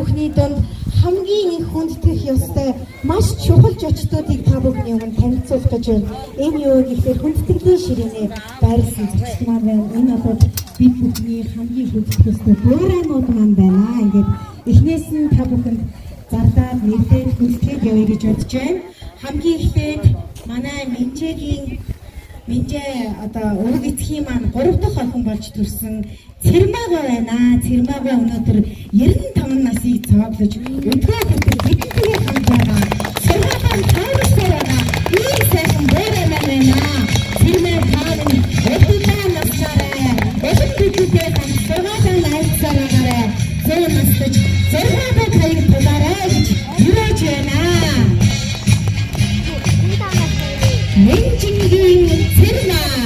бүхний донд хамгийн их хүндэтгэх ёстой маш чухал зочдуудыг та бүхний өмнө танилцуулах гэж байна. Энэ юу гэхээр хүндэтгэлийн ширээний байрлсан зочдмаар байна. Энэ одоо бид бүхний хамгийн хүндэтгэх ёстой дуурайнууд маань байна. Ингээд эхнээс нь та бүхэнд зардаад нэрдээд хүндэтгэж явъя гэж бодож байна. Хамгийн эхлээд манай Минжээ одоо ураг эцгийн маань 3 дахь охин болж төрсөн Цэрмага байна. Цэрмага өнөөдөр 95 насыг цааглаж өдгөө бүтэн хэдийгээр хамт байгаа. Цэрмага таарсан байна. Ийм сайхан бэрэмэн байна. Цэрмага таарын өдгөө насаараа бэлэн бүтээл Цэрмага найзсараа зэн настаж Цэрмага таяг тулаарай гэж юрэж байна. Минжингийн Цэрмага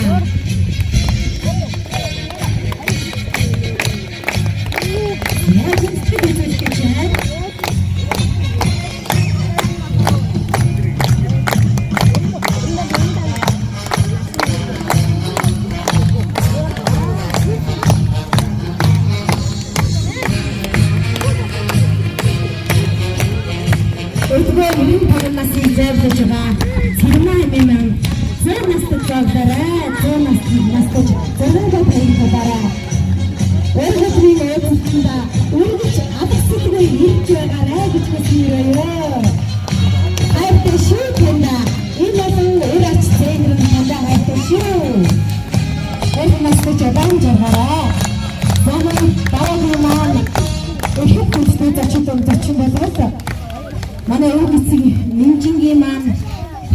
манай өвөг эцэг Минжингийн маань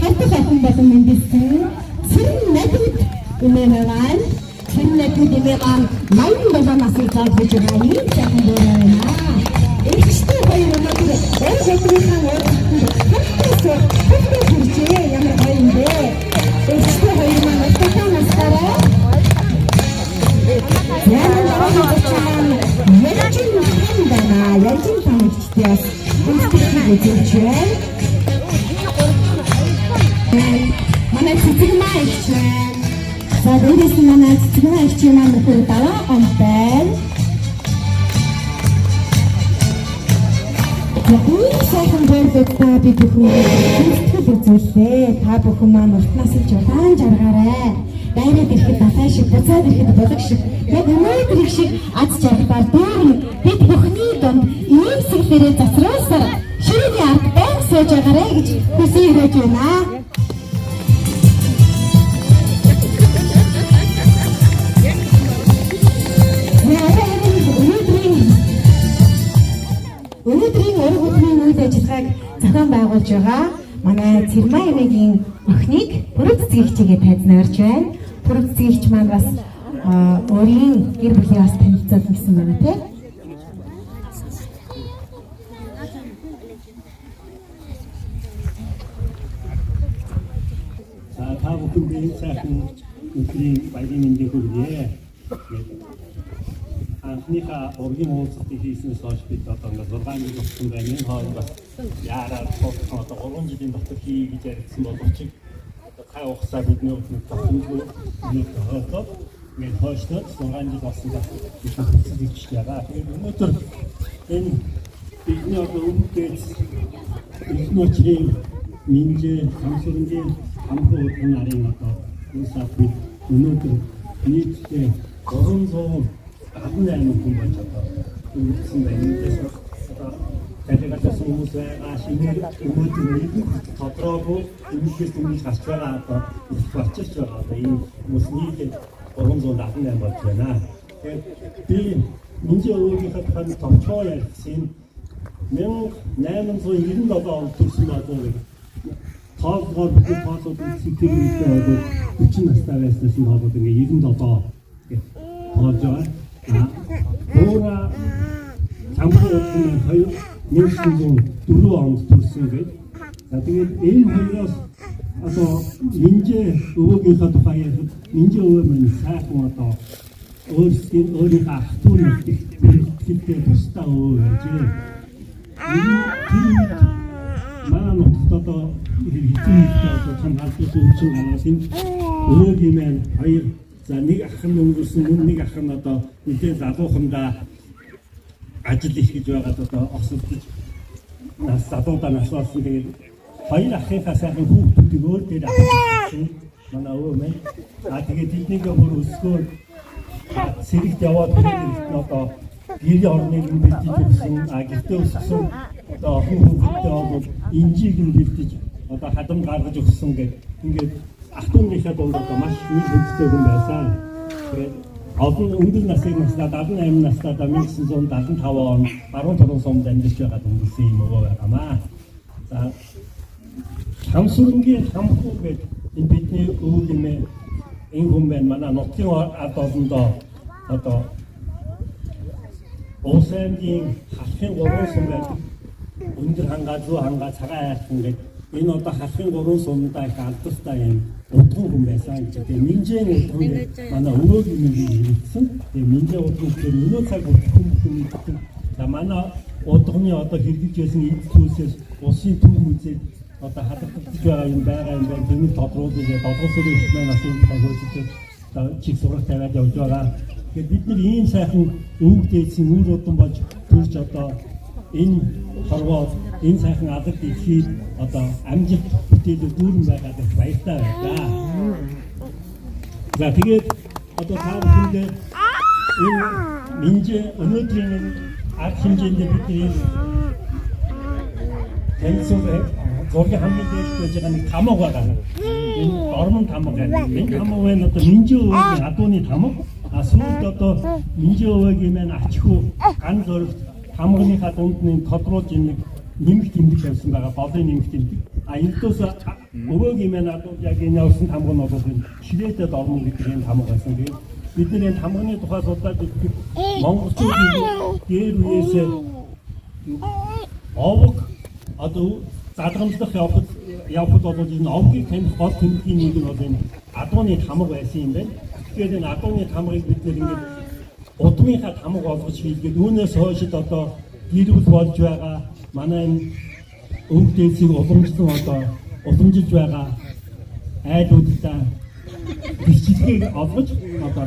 хатах охин болон мэндэлсэн Цэрмагд эмээгэн Цэрмагд эмээгэн 87 насыг цааглаж байгаа юм сайхан байна. Эхчтэй хоёр өнөөдөр өөрийнхөө хаттай ямар гоё юм бэ? Эхчтэй хоёр маань өстөсөн насаараа Ялжин танигчдаас хүндэтгэж манай цэцэгмаа ихч байна. За дээрээс нь манай цэцэгмаа ихч маань нөхөр даваа он байна. Бүгд сайхан байрлалтай би бүхэн хүндэтгэл үзүүлээ. Та бүхэн маань уртнаас нь удаан жаргаарай. Дайраад ирэхэд натаа шиг, буцаад ирэхэд болог шиг, яг өнөөдөр их шиг аз жаргалаар дүүрэн бид бүхний донд иймсэглээрээ засраасаар ширээний ард байнг сууж байгаарэ гэж хүсье хийж байна. Өнөөдрийн ураг өдрийн үйл ажиллагааг зохион байгуулж байгаа манай Цэрмаа эмээгийн охиныг бүрэг цэцгийн хичээгээ тайзнаарч байна. Бүрэг цэцгийн хич маань бас өөрийн гэр бүлийн бас танилцуулсан гэсэн байна тий. Та бүхэнд сайхан өдрийн баярын мэндийг хүргье. Анхныхаа ургийн уулзалтыг хийснээс хойш бид одоо ингээд 6 жил болсон байна. Энэ хооронд бас яараар одоо 3 жилийн дотор хий гэж ярьсан боловч хай ухсаа бидний өдөр тохиолдол хойшлоод ингээд хойшлоод 6 жил болсон гэж хэлж байгаа. Тэгээд өнөөдөр энэ бидний одоо өмнөд эхнөөчрийн Минжээ Самсургийн хамхаа удаа нарын одоо үсаа бид өнөөдөр нийтдээ 300 18 хүн болж одоо үүссэн байна. Одоо дэлгэцээс хүмүүс байгаа шинээр өнөөдөр нэг тодорхой хүмүүсээс өмнө гарч байгаа одоо болчихж байгаа. Одоо энэ хүмүүс нийлээд 378 болж байна. Тэгээд би Минжээ өвгийнхээ тухайд томчоо ярьсан 1897 онд төрсэн одоо тоолгоор бидний тоолоод сэтгэл үйлдэл 40 настай байснаас нь хоолоод ингээ 97 гэх тоолж байгаа. Уура самбуу хүн 1904 онд төрсэн гэж. За тэгээд энэ хоёроос одоо Минжээ өвгийнхөө тухай ярихад Минжээ өвөө маань сайхан одоо өөрийнхөө ах トゥ нэгтгэхтэй тусдаа өвөө байжээ. Манай нутагт одоо хэдийн одоо хамгаалалтын өвчин гараас энэ өвөөгийн маань хоёр за нэг ах нь өнгөрсөн нэг ах нь одоо нэгэн залуухандаа ажил их гэж байгаад одоо осолдож залуудаа насвалсан. Тэгээд хоёр ахынхаа сайхан хүүхдүүдийг өөр дээр авчихсан манай өвөө маань. Тэгээд тэднийг өөр өсгөө сэрэгт яваад ирсэн одоо гэрийн орныг нь бэлдэж өгсөн, гэртээ өсгсөн одоо охин хүүхэдтэй бол инжийг нь бэлдэж одоо хадам гаргаж өгсөн гэдэг. Ингээд ах トゥ уныхаа дунд одоо маш их хүчтэй хүн байсан. Тэгээд олон өндөр насны 78 настай 1975 он баруун толгойн сумд амьдарч байгаад өнгөрсөн юм уу байгаамаа. За Хамсүрэнгийн хамхуу гэдэг энэ бидний өвөг эмээ энэ хүн байна. Манай нутгийн ард олондоо одоо Улсаймгийн халахын 3 сум байдаг. Өндөр хангаа, зүү хангаа, цагаан хайрхан гэдэг энэ одоо халахын 3 сумдаа их алдартай юм удган хүн байсан гэж. Тэгээ Минжийн удган манай өвөг эмээ ирсэн. Тэгээ Минжийн удган гэхээр өнөө цаг удган хүн гэдэг. За манай удганы одоо хэрэгжиж байсан эд зүйлсээс улсын төв музейд одоо хадгалагдаж байгаа юм байна. Тэнийг тодруулах долгосоор их маань бас энэ тохиолдолд чиг сурах тавиад явж байгаа. Тэгэхээр бид нар ийм сайхан өвөг дээдсийн үр удам болж төрж одоо энэ хорвоо энэ сайхан алдар дэлхийд одоо амжилт бүтээлээр дүүрэн байгаад баяртай байна. За тэгээд одоо та бүхэндээ энэ Минжи өнөөдрийн ард хэмжээндээ бидний танилцуулах зургийн хамгийн дээд байж байгаа нэг тамга байгаа. Энэ ормон тамга байна. Энэ тамга байна одоо Минжи өвөгийн адууны тамга. Сүүлд одоо Минжи өвөгийн маань ачхүү ган зөрөгт тамганыхаа дунд нь тодруулж нэг нэмэх тэмдэг тавьсан байгаа. Болын нэмэх тэмдэг. Энэдээс өвөгийн маань адууд яг энэ явсан тамга нь бол ширээтэд ормон гэдэг энэ тамга байсан. Тэгээд бид нар энэ тамганы тухай судлаад ихэд монголчуудын дээр үеэс овог одоо задгамжлах явхад бол энэ овгийг таних гол тэмдгийн нэг нь бол энэ адууны тамга байсан юм байна. Тэгэхээр энэ адууны тамгыг бид нэр ингээд удмынхаа тамга болгож хийлгээд үүнээс хойшид одоо гэрүүл болж байгаа манай энэ өвөг дээдсийг уламжлан одоо уламжилж байгаа айлуудаа бичлэгийг олгож одоо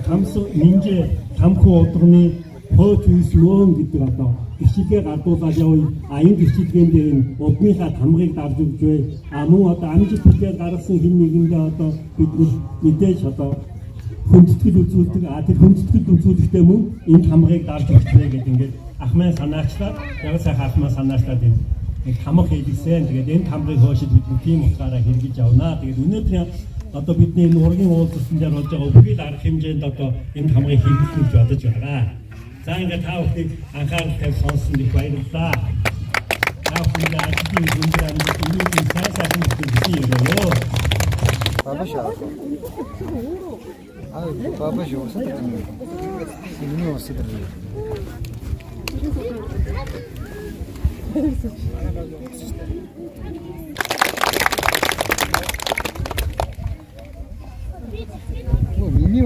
Минжи тамхи удганы хойч үс мөн гэдэг одоо бичлэгээ гардуулаад явъя. Энэ бичлэгэн дээр удмынхаа тамгыг дарж өгч бай. Мөн одоо амжилт бүтээл гаргасан хэн нэгэндээ одоо бид мэдээж одоо хүндэтгэл үзүүлдэг. Тэр хүндэтгэл үзүүлэхдээ мөн энэ тамгыг дарж өгч бай гэдэг ингээд ах маань санаачлаад яг сайхан ах маань санаачлаад энэ тамга хийлгэсэн. Тэгээд энэ тамгыг хойшид бид тийм утгаараа хэрэгжиж явнаа. Тэгээд өнөөдрийн одоо бидний энэ ургийн уулзалтан дээр болж байгаа бүхэл арга хэмжээнд одоо энэ тамгыг хийх гэж бодож байгаа. За ингээд та бүхнийг анхаарал тавьж сонсон их баярлалаа. Та бүхэн ажлын өндөр амжилт өнөөдөр сайхан бүтээгдэхүүн өргөё. Бабашаа. Бабашаа усаад байна. Синний усаад байна. Миний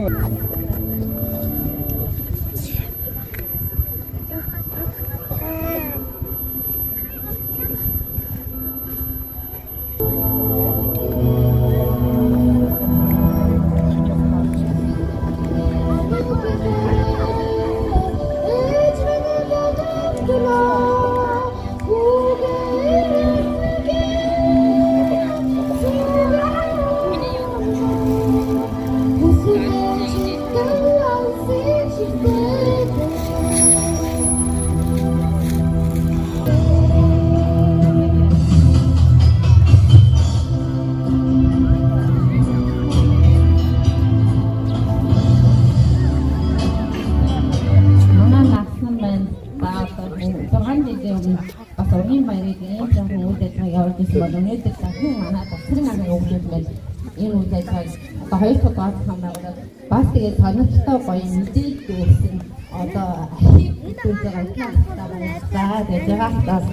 хоёр дахь гол хамаагаар бас тэгээд сонирхолтой гоё мэдээлэл өгсөн одоо ахиг зүйлээр ажилладаг байна. За тэгээд жагаас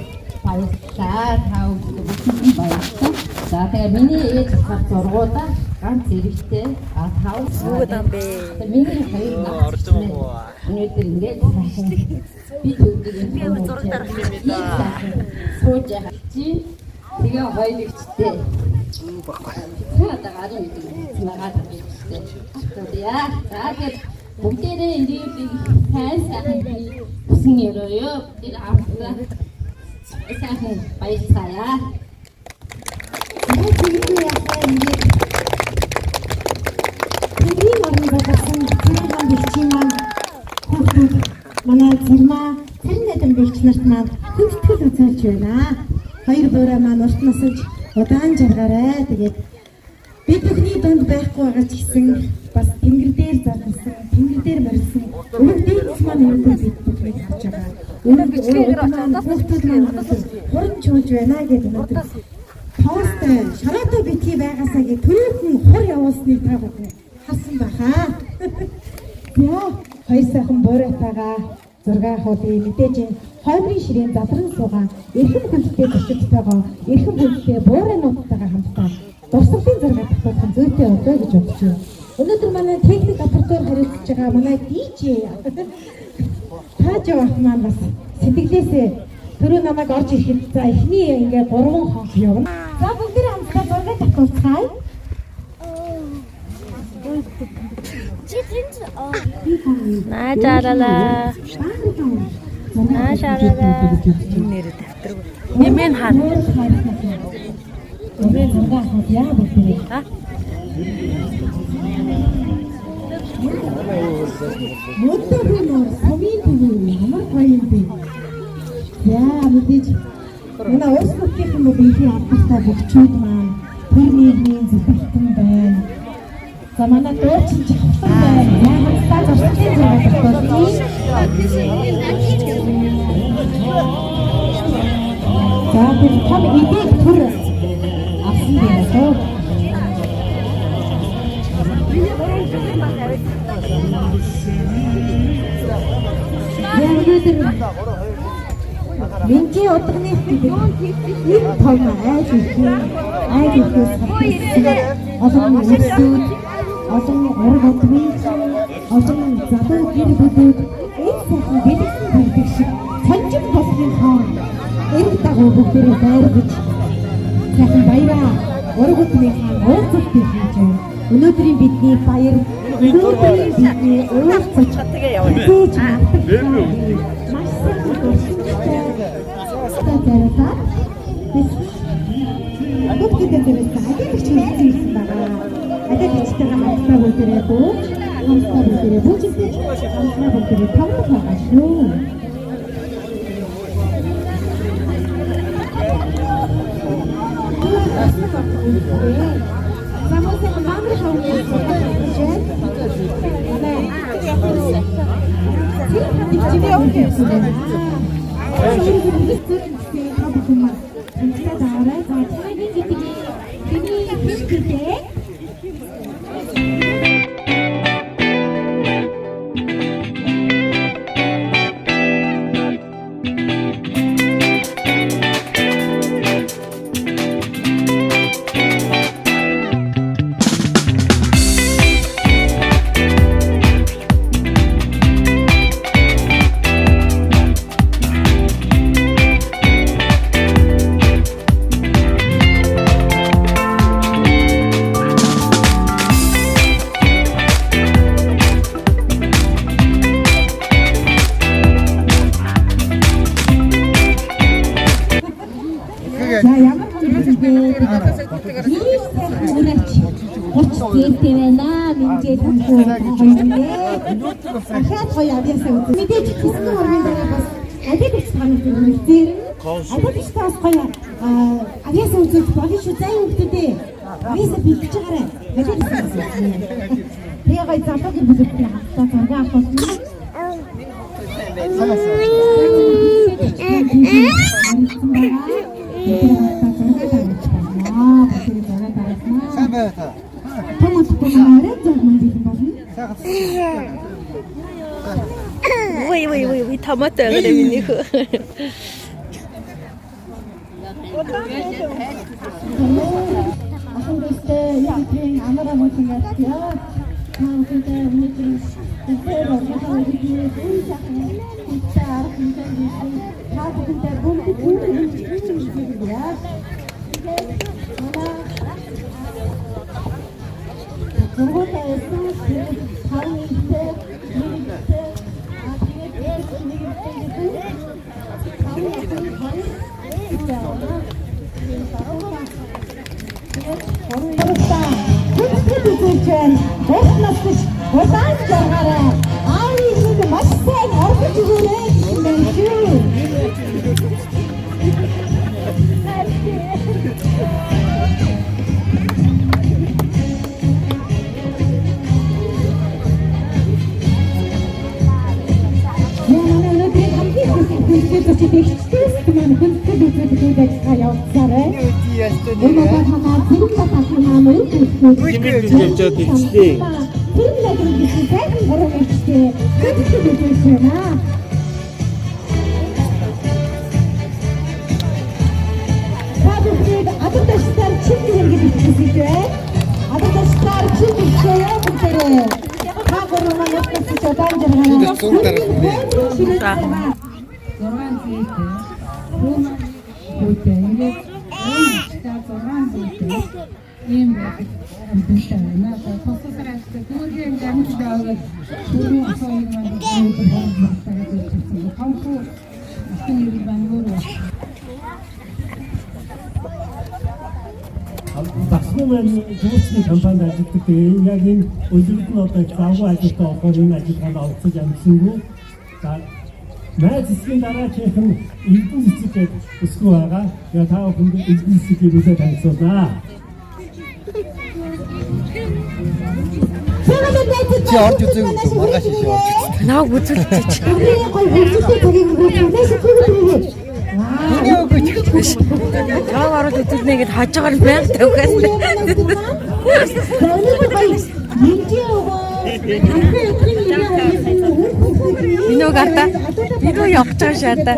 баярлалаа тав баярлалаа. За тэгээд миний ээж хат зургуудаа ганц зэрэгтэй тав суугаад бэ. Миний хоёр өнөөдөр ингээд би төгдөг юм зураг дарах юм да. Сууж яах чи тэгээ хоёрчтэй. Баггүй. Надад гадаа мэдээ. Надад мэдээ. За тэгээд бүгдээрээ ирээдүйг сайн хүсэн өрөөё. Бид хамтдаа сайхан баярлалаа. Тэний орон байгуулсан цэргийн бэлчийн маань хүүхдүүд манай зэрмаа цэрэн найдан бэлч нарт маань хүндэтгэл үзүүлж байна. Хоёр буурай маань урт насаж удаан жаргаарай. Тэгээд бид бүхний дунд байхгүй байгаа ч гэсэн бас тэнгэр дээр залгасан, тэнгэр дээр морилсан өнөг дээрс маань өнөг бид бүхнийг харж байгаа. Өнөг хүүхдүүд маань хуран чуулж байна гэдэг өнөг пост шараатай битгий байгаасаа гэж төрөөхөн хур явуулсныг та бүхэн харсан байхаа. Яа, хоёр сайхан буурайтайгаа зураг хуулийг мэдээж хоймрын ширээн задран суугаа эрхэм хүндэтэй зочдтойгоо эрхэм хүндэтэй буурайнуудтайгаа хамтдаа дурсгалын зураг татуулах зүйтэй өдөө гэж бодож байна. Өнөөдөр манай техник оператор хариуцж байгаа манай DJ тааж авах маань бас сэтгэлээсээ түрүү намайг орж ирэхэд за эхний ингээ 3 хоног явна. За бүгдээ хамтдаа зураг татуулцгаая. Наажааралаа. Нэр дэвтэр. Нэмэн хаана? Нэмэн зураг хав яа бүгдээ. А? Модтойгоор совийн төв ямар гоё юм бэ? Яа мэдээж манай улс төрийн модын албастай бүгчүүд маань төрний зөвхөн байна. За манай дуучин чавхан байна. Яагаад та зургийн зураг татуулъя? За бид том идег төр авсан байна тоо. Минжи удагны гэдэг нэг том айж ихэс олон улсууд олон ураг удмын олон залуу гэр бүлүүд энэ сайхан бэлэгсэн байдаг шиг сонжиг тосхийн хоол эрг дагуу бүгдээрээ байргаж сайхан баяраа ураг удмын уулзалт хийж байна. Өнөөдрийн бидний баяр өнөөдрийн бидний уулзалт Тэгээ яваа. Маш сайхан дурсамжтай зарилаа. Бүгдээ зэрэгтэй ажил хийсэн байгаа. Ажил хийжтэйгээ хамтдаа бүгдээрээ бууж, хамтдаа бүгдээрээ буужтэй хамтдаа бүгдээрээ тавтах байгаа шүү. Замосыг маамрын хавьяа хийжээ. За ямар Зэвтэй байна. Минжээ танхуу байна. Ахаад гоё авьяасаа үзэн. Мэдээж хэсэг урмын дараа бас адил их танах үзээр. Адил их бас гоё авьяасаа үзэж болно шүү. Зай хүмүүстээ. Авьяасаа бэлдэж байгаарай. Адил их. Тэгээ гоё залуугийн бүлэгтэй хамтдаа зураг авах. Сайн байна та. Ой, томатоо гэдэг миний хөө. Ахындтай нэгэн амараа мөчнөөс яа. Таавчтай нэгэн тэр яхаа хийх үе сайхан таар хинтэн таавчтай бүгд яа. Зургуулаа эсэх тавынтэй байна. Урт насч улаан жаргаараа аавын шиг маш сайн орхиж өгөөрэй гэсэн байна шүү. Багсмын зөвсний компанид ажилладаг. Яг энэ үйлдвэрлэлд нь одоо завгүй ажилтаа болохоор энэ ажиллагаанд оролцож амьдсангүй. За найз эсгийн дараачих нь Эрдэнэ цэцэг өсгөө байгаа. Я та бүхэнд Эрдэнэ цэцгийг үсээ танилцуулнаа. Чи орж үзег маргааш шишээ орж үзтээ. Наа үзүүлчих. Яа гараад үзүүлнэ гэд хажуугаар байнг тавьхаас. Минь гарта. Минь явж байгаа шаата.